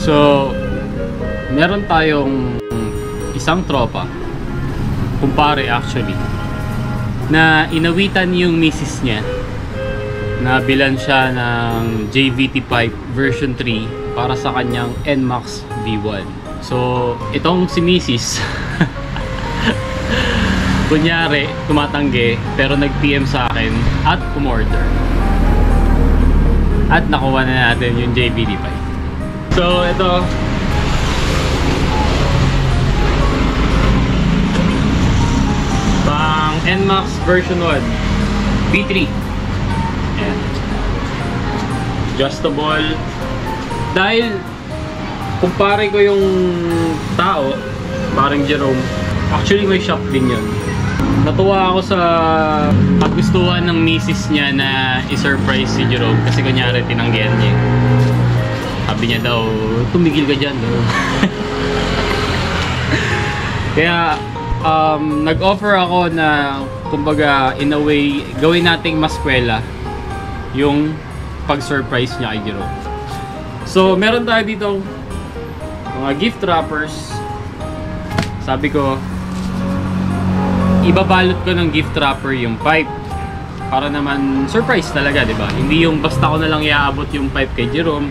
So, meron tayong isang tropa, kumpare actually, na inawitan yung misis niya. Nabilan siya ng JVT5 version 3 para sa kanyang NMAX V1. So, itong si misis, kunyari, tumatanggi, pero nag-PM sa akin at umorder. At nakuha na natin yung JVT5. So, ito. Pang NMAX version 1. V3. Ayan. Adjustable. Dahil, kumpare ko yung tao, parang Jerome, actually may shop din yun. Natuwa ako sa kagustuhan ng misis niya na i-surprise si Jerome kasi kunyari tinanggihan niya. Sabi niya daw, tumigil ka dyan daw. Kaya nag-offer ako na kumbaga in a way gawin nating maskwela yung pag-surprise niya kay Jerome. So meron tayo dito mga gift wrappers. Sabi ko, ibabalot ko ng gift wrapper yung pipe para naman surprise talaga, di ba? Hindi yung basta ko na lang iaabot yung pipe kay Jerome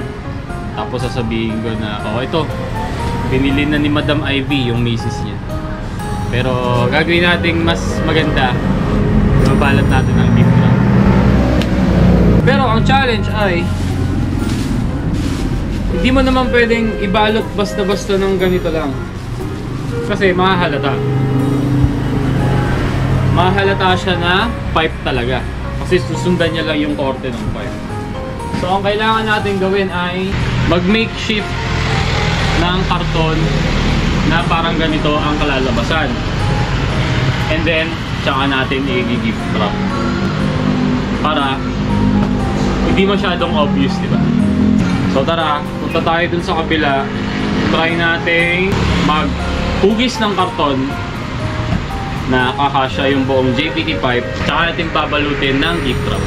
tapos sasabihin ko na, oh ito, binili na ni Madam Ivy yung misis niya. Pero gagawin natin mas maganda, ibabalot natin ng gift wrapper. Pero ang challenge ay hindi mo naman pwedeng ibalot basta-basta ng ganito lang kasi mahahalata. Mahalata siya na pipe talaga kasi susundan niya lang yung korte ng pipe. So ang kailangan natin gawin ay mag-makeshift ng karton na parang ganito ang kalalabasan, and then tsaka natin i-gift wrap para hindi masyadong obvious, diba? So tara, punta tayo dun sa kabila, try natin mag-hugis ng karton na kakasya yung buong JVT pipe, tsaka natin babalutin ng gift wrap.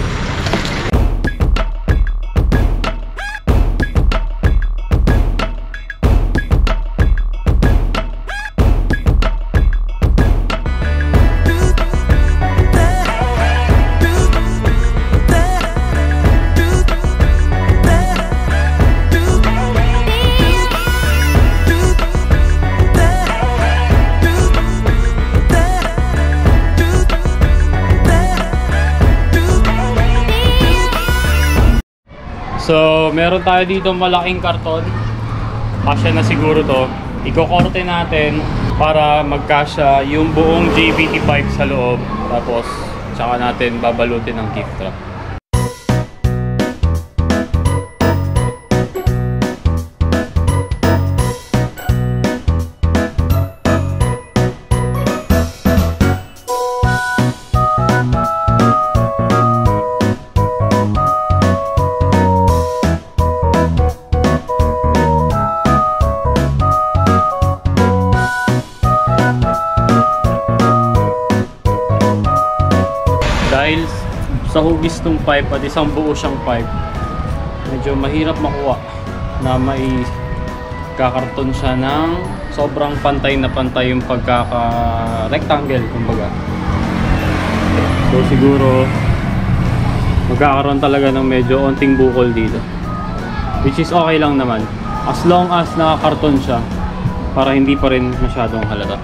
So, meron tayo dito malaking karton. Kasya na siguro to. Iko-korte natin para magkasya yung buong JVT pipe sa loob. Tapos, tsaka natin babalutin ng gift wrap. Dahil sa hugis ng pipe at isang buo siyang pipe, medyo mahirap makuha na may kakarton siya ng sobrang pantay na pantay yung pagkaka-rectangle kumbaga. So siguro magkakaroon talaga ng medyo onting bukol dito, which is okay lang naman as long as nakakarton siya para hindi pa rin masyadong halata.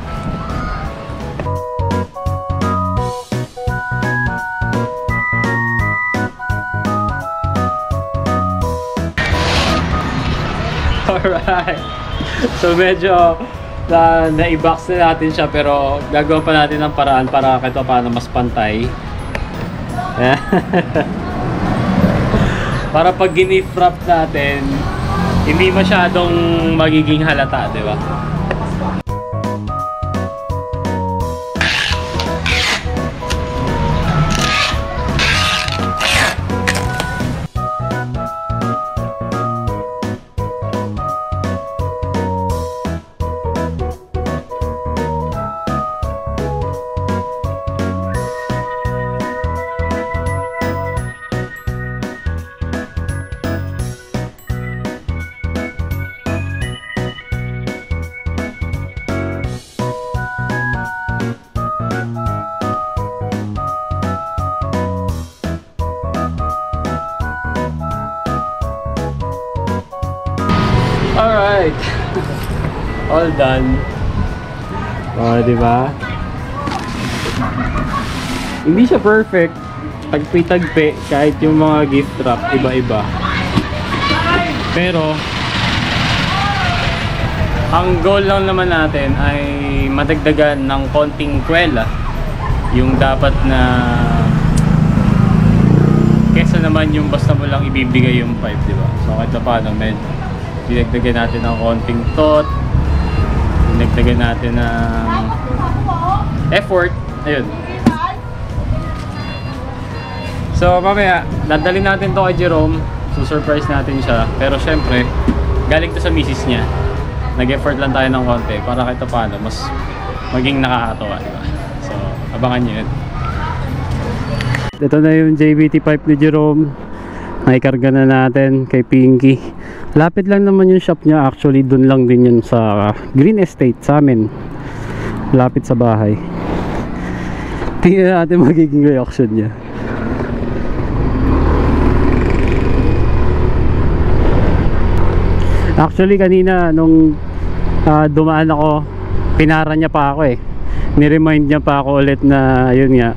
Alright, so medyo na-i-box na natin siya, pero gagawa pa natin ng paraan para kahit paano mas pantay. Para pag gift wrap natin, hindi masyadong magiging halata, di ba? Alright. All done. Oh, di ba? Hindi siya perfect. Tagpi-tagpi kahit yung mga gift wrap iba-iba. Pero ang goal lang naman natin ay madagdagan ng konting kwela yung dapat na kesa naman yung basta mo lang ibibigay yung pipe, di ba? So kahit paano, dinagdagan natin ng konting thought, dinagdagan natin ng effort. Ayun. So mamaya, dadalhin natin to kay Jerome. So-surprise natin siya. Pero syempre, galing to sa misis niya. Nag-effort lang tayo ng konti para kahit paano, mas maging nakakatawa, diba? So, abangan nyo yun. Ito na yung JBT pipe ni Jerome. Naikarga na natin kay Pinky. Lapit lang naman yung shop niya. Actually, dun lang din yun sa Green Estate sa amin. Lapit sa bahay. Tingnan natin magiging reaction niya. Actually kanina nung dumaan ako, pinara niya pa ako eh. Ni-remind niya pa ako ulit na yun nga,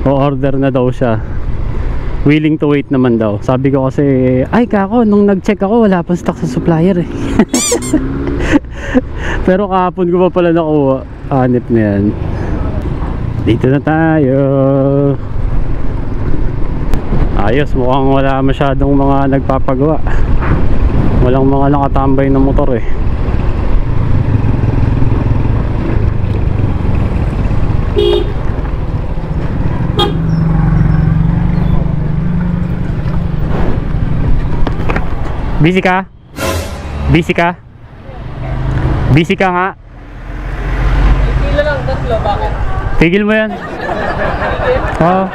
o-order na daw siya. Willing to wait naman daw. Sabi ko kasi, ay kako, nung nag-check ako wala pang stock sa supplier eh. Pero kahapon ko pa pala nakuha. Hanip na yan. Dito na tayo. Ayos, mukhang wala masyadong mga nagpapagawa. Walang mga nakatambay na motor eh. Busy ka? Busy ka? Busy ka nga? Pila lang, tatlo, bakit? Tigil mo yan. Oo.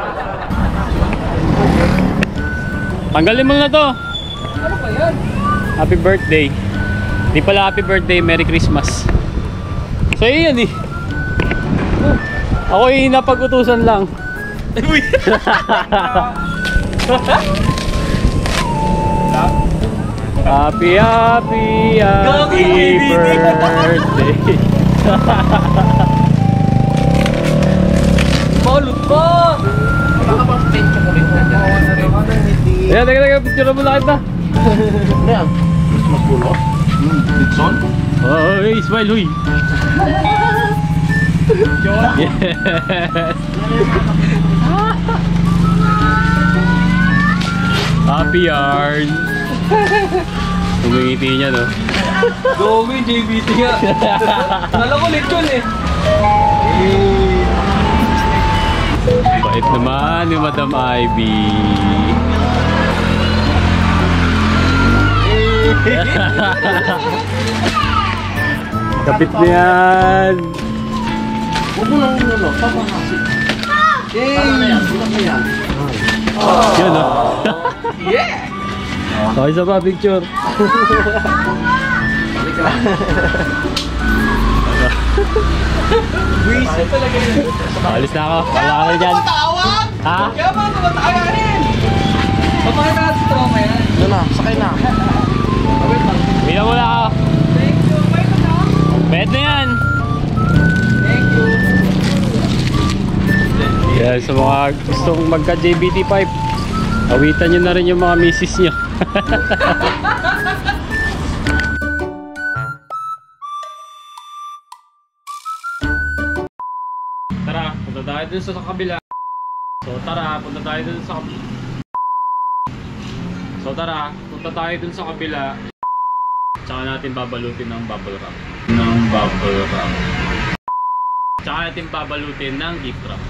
Tanggalin mo na to. Ano ba yan? Happy birthday. Di pala happy birthday, Merry Christmas. Sa'yo yan eh. Ako yung napag-utusan lang. Happy birthday. Maulot ko! Baka bang spend chocolate na dyan? Teka, picture mo na kita. Ano yan? Christmas pulo? Ditson? Oh, smile, huy. Yes. Happy yarn. Tumingiti niya, no? Gawin, JBT nga. Kala ko lechon eh. Bait naman ni Madam Ivy. Kapit na yan. Huwag mo lang ulo, tama kasi. Para na yan, bulat na yan. Yun, no? Yeah! Okay, isa pa, picture. Buwisit talaga yun. Alis na ako. Wala ka na dyan. Matawag! Ha? Kaya mga tumatawanin! Pamahin na natin ito mamaya. Ano na, sakay na. Bilang mo na ako. Thank you. May ito na. Pwede na yan. Thank you. Yan, sa mga gustong magka-JBT pipe, awitan nyo na rin yung mga misis nyo. Tara, punta tayo dun sa kabila. Punta tayo dun sa kabila. Tsaka natin babalutin ng bubble wrap. Tsaka natin babalutin ng gift wrap.